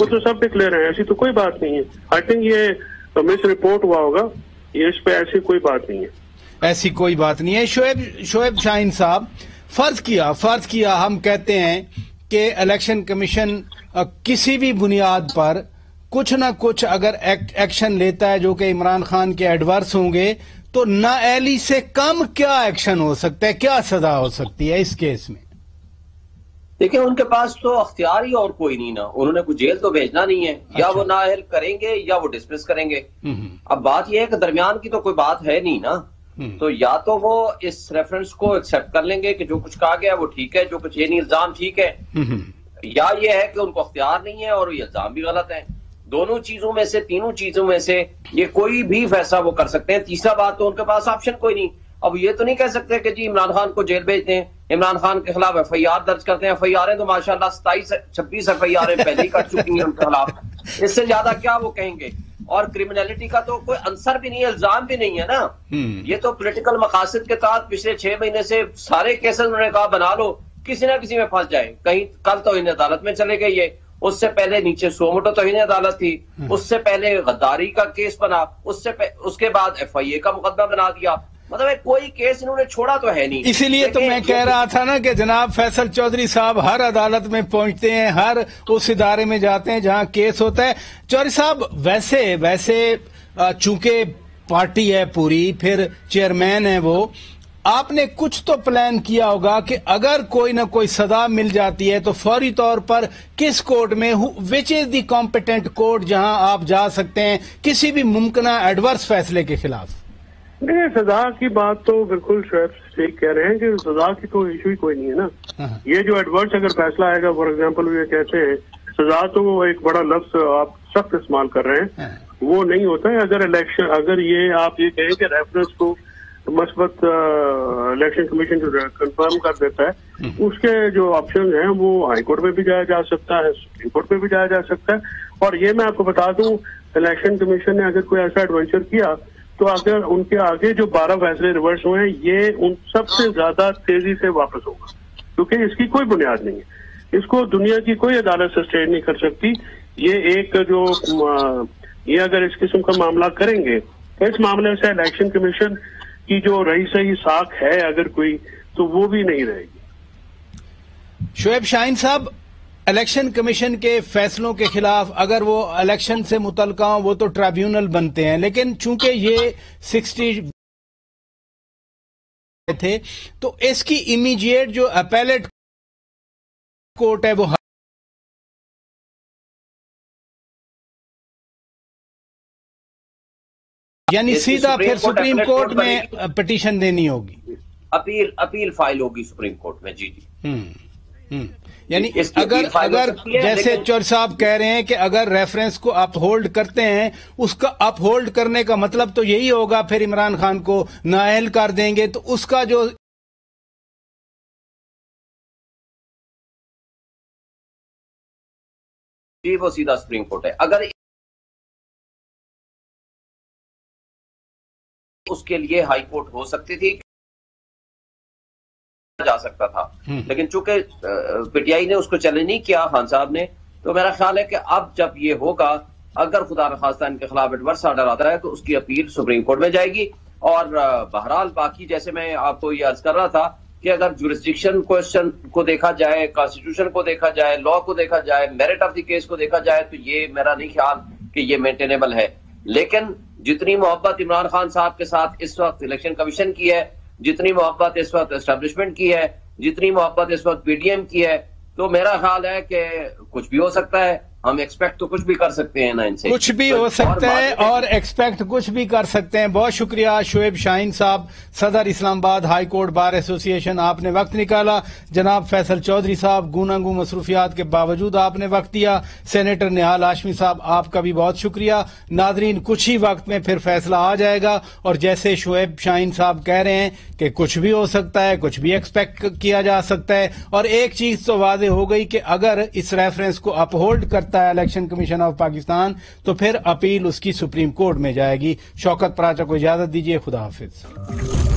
وہ تو سب ڈکلیئر ہیں، ایسی تو کوئی بات نہیں ہے. آئی تھنک یہ مس رپورٹ ہوا ہوگا، یہ اس پہ ایسی کوئی بات نہیں ہے. ایسی کوئی بات نہیں ہے. شعیب شاہین صاحب، فرض کیا ہم کہتے ہیں کہ الیکشن کمیشن کسی بھی بنیاد پر کچھ نہ کچھ اگر ایکشن لیتا ہے جو کہ عمران خان کے ایڈورس ہوں گے، تو نااہلی سے کم کیا ایکشن ہو سکتا ہے، کیا سزا ہو سکتی ہے اس کیس میں؟ دیکھیں ان کے پاس تو اختیار ہی اور کوئی نہیں نا، انہوں نے کوئی جیل تو بھیجنا نہیں ہے. یا وہ نااہل کریں گے یا وہ ڈسمس کریں گے. اب بات یہ ہے کہ درمیان کی تو کوئی بات ہے نہیں نا. تو یا تو وہ اس ریفرنس کو ایکسپٹ کر لیں گے کہ جو کچھ کہا گیا وہ ٹھیک ہے، جو کچھ یہ نہیں الزام ٹھیک ہے، یا یہ ہے کہ ان کو اختیار نہیں ہے اور یہ الزام بھی غلط ہے. دونوں چیزوں میں سے، تینوں چیزوں میں سے یہ کوئی بھی فیصلہ وہ کر سکتے ہیں. تیسرا بات تو ان کے پاس آپشن کوئی نہیں. اب یہ تو نہیں کہہ سکتے کہ جی عمران خان کو جیل بھیج دیں، عمران خان کے خلاف ایف آئی آر درج کرتے ہیں. ایف آئی آریں تو ماشاءاللہ 26 ایف آئی آریں پہلے ہی کٹ چکی ہیں ان کے خلاف. اس سے زیادہ کیا وہ کہیں گے؟ اور کرمنلٹی کا تو کوئی عنصر بھی نہیں ہے، الزام بھی نہیں ہے نا. یہ تو پولیٹیکل مقاصد کے تحت پچھلے 6 مہینے سے سارے کیسز انہوں نے کہا بنا لو، کسی نہ کسی میں پھنس جائے. کہیں کل توہین عدالت میں چلے گئے، اس سے پہلے نیچے سوموٹو توہین عدالت تھی، اس سے پہلے غداری کا کیس بنا، اس کے بعد ایف آئی اے کا مقدمہ بنا دیا. مطلب کوئی کیس انہوں نے چھوڑا تو ہے نہیں. اسی لیے تو میں کہہ رہا تھا نا کہ جناب فیصل چودھری صاحب ہر عدالت میں پہنچتے ہیں، ہر اس ادارے میں جاتے ہیں جہاں کیس ہوتا ہے. چودھری صاحب ویسے چونکہ پارٹی ہے پوری، پھر چیئرمین ہے وہ، آپ نے کچھ تو پلان کیا ہوگا کہ اگر کوئی نہ کوئی سزا مل جاتی ہے تو فوری طور پر کس کورٹ میں، وچ از دی کمپیٹنٹ کورٹ جہاں آپ جا سکتے ہیں کسی بھی ممکنہ ایڈورس فیصلے کے خلاف؟ نہیں، سزا کی بات تو بالکل شعیب صحیح کہہ رہے ہیں کہ سزا کی تو ایشو ہی کوئی نہیں ہے نا. یہ جو ایڈورس اگر فیصلہ آئے گا، فار ایگزامپل یہ کہتے ہیں سزا، تو وہ ایک بڑا لفظ آپ سخت استعمال کر رہے ہیں، وہ نہیں ہوتا ہے. اگر یہ آپ یہ کہیں کہ ریفرنس کو مثبت الیکشن کمیشن جو کنفرم کر دیتا ہے، اس کے جو آپشن ہیں وہ ہائی کورٹ میں بھی جایا جا سکتا ہے، سپریم کورٹ میں بھی جایا جا سکتا ہے. اور یہ میں آپ کو بتا دوں، الیکشن کمیشن نے اگر کوئی ایسا ایڈونچر کیا تو اگر ان کے آگے جو 12 فیصلے ریورس ہوئے ہیں، یہ ان سب سے زیادہ تیزی سے واپس ہوگا، کیونکہ اس کی کوئی بنیاد نہیں ہے. اس کو دنیا کی کوئی عدالت سسٹین نہیں کر سکتی. یہ اگر اس قسم کا معاملہ کریں گے تو اس معاملے سے الیکشن کمیشن کی جو رہی سہی ساکھ ہے اگر کوئی، تو وہ بھی نہیں رہے گی. شعیب شاہین صاحب، الیکشن کمیشن کے فیصلوں کے خلاف اگر وہ الیکشن سے متعلقہ ہوں وہ تو ٹریبیونل بنتے ہیں، لیکن چونکہ یہ 60 تھے تو اس کی امیجیٹ جو اپیلیٹ کورٹ ہے وہ یعنی سیدھا پھر سپریم کورٹ میں پٹیشن دینی ہوگی، اپیل فائل ہوگی سپریم کورٹ میں. جی یعنی اگر جیسے چور صاحب کہہ رہے ہیں کہ اگر ریفرنس کو اپ ہولڈ کرتے ہیں، اس کا اپ ہولڈ کرنے کا مطلب تو یہی ہوگا پھر عمران خان کو نااہل کر دیں گے، تو اس کا جو جی وہ سیدھا سپریم کورٹ ہے. اگر اس کے لیے ہائی کورٹ ہو سکتی تھی، جا سکتا تھا، لیکن چونکہ پی ٹی آئی نے اس کو چیلنج نہیں کیا خان صاحب نے، تو میرا خیال ہے کہ اب جب یہ ہوگا، اگر خدا نخواستہ ان کے خلاف ایڈورس آرڈر آتا ہے تو اس کی اپیل سپریم کورٹ میں جائے گی. اور بہرحال باقی جیسے میں آپ کو یہ عرض کر رہا تھا کہ اگر جورسڈکشن کوسچن کو دیکھا جائے، کانسٹیٹیوشن کو دیکھا جائے، لا کو دیکھا جائے، میرٹ آف دی کیس کو دیکھا جائے، تو یہ میرا نہیں خیال کہ یہ مینٹینیبل ہے. لیکن جتنی محبت عمران خان صاحب کے ساتھ اس وقت الیکشن کمیشن کی ہے، جتنی محبت اس وقت اسٹیبلشمنٹ کی ہے، جتنی محبت اس وقت پی ڈی ایم کی ہے، تو میرا خیال ہے کہ کچھ بھی ہو سکتا ہے. ہم ایکسپیکٹ تو کچھ بھی کر سکتے ہیں نا، ان سے کچھ بھی ہو سکتا ہے اور ایکسپیکٹ کچھ بھی کر سکتے ہیں. بہت شکریہ شعیب شاہین صاحب، صدر اسلام آباد ہائی کورٹ بار ایسوسی ایشن، آپ نے وقت نکالا. جناب فیصل چودھری صاحب، گوناگوں مصروفیات کے باوجود آپ نے وقت دیا. سینیٹر نہال ہاشمی صاحب، آپ کا بھی بہت شکریہ. ناظرین، کچھ ہی وقت میں پھر فیصلہ آ جائے گا، اور جیسے شعیب شاہین صاحب کہہ رہے ہیں کہ کچھ بھی ہو سکتا ہے، کچھ بھی ایکسپیکٹ کیا جا سکتا ہے. اور ایک چیز تو واضح ہو گئی کہ اگر اس ریفرنس کو اپ ہولڈ کرتا ہے الیکشن کمیشن آف پاکستان تو پھر اپیل اس کی سپریم کورٹ میں جائے گی. شوکت پراچا کو اجازت دیجیے، خدا حافظ.